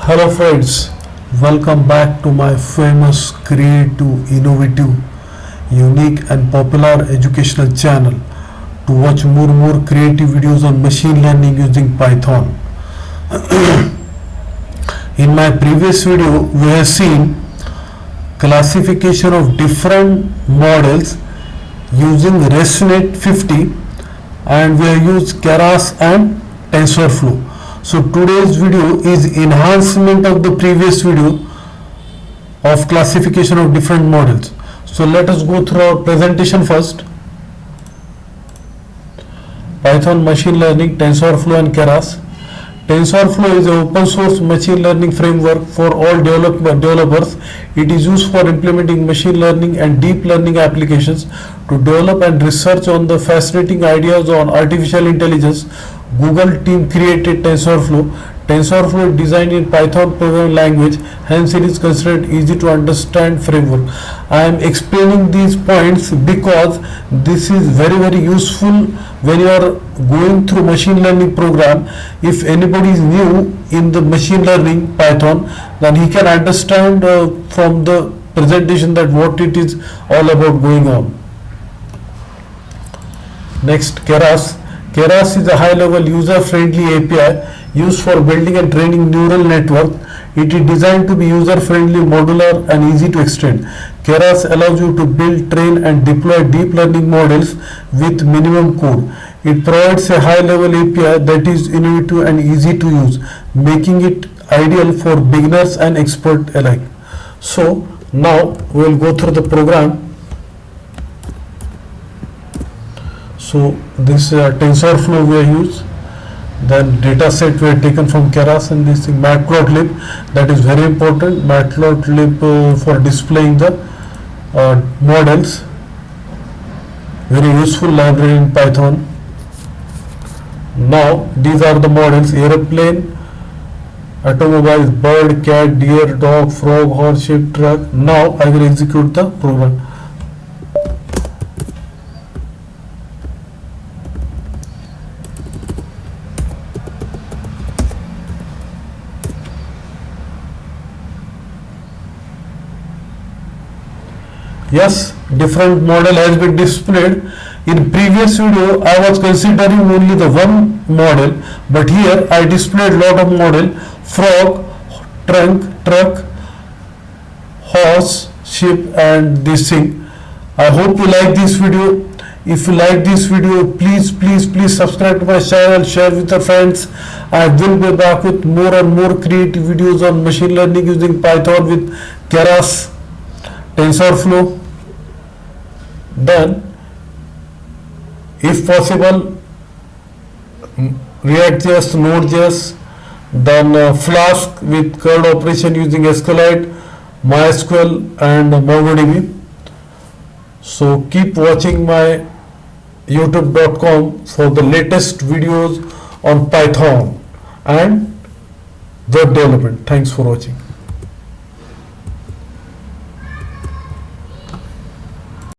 Hello friends, welcome back to my famous, creative, innovative, unique and popular educational channel to watch more creative videos on machine learning using Python. In my previous video, we have seen classification of different models using ResNet 50 and we have used Keras and TensorFlow. So today's video is enhancement of the previous video of classification of different models. So let us go through our presentation first. Python machine learning, TensorFlow and Keras. TensorFlow is an open source machine learning framework for all developers. It is used for implementing machine learning and deep learning applications to develop and research on the fascinating ideas on artificial intelligence. Google team created TensorFlow. TensorFlow is designed in Python programming language, hence it is considered easy to understand framework. I am explaining these points because this is very useful when you are going through machine learning program. If anybody is new in the machine learning Python, then he can understand from the presentation that what it is all about going on. Next, Keras. Keras is a high-level user-friendly API used for building and training neural network. It is designed to be user-friendly, modular and easy to extend. Keras allows you to build, train and deploy deep learning models with minimum code. It provides a high-level API that is innovative and easy to use, making it ideal for beginners and experts alike. So now we will go through the program. So this TensorFlow we have used, then data set we have taken from Keras, and this matplotlib, that is very important, matplotlib for displaying the models, very useful library in Python. Now these are the models: airplane, automobile, bird, cat, deer, dog, frog, horse, sheep, truck. Now I will execute the program. Yes, different model has been displayed. In previous video I was considering only the one model, but here I displayed lot of model: frog, trunk, truck, horse, sheep and this thing. I hope you like this video. If you like this video, please subscribe to my channel, share with your friends. I will be back with more and more creative videos on machine learning using Python with Keras, TensorFlow. Then if possible React.js, Node.js, then Flask with curl operation using SQLite, MySQL and MongoDB. So keep watching my youtube.com for the latest videos on Python and web development. Thanks for watching.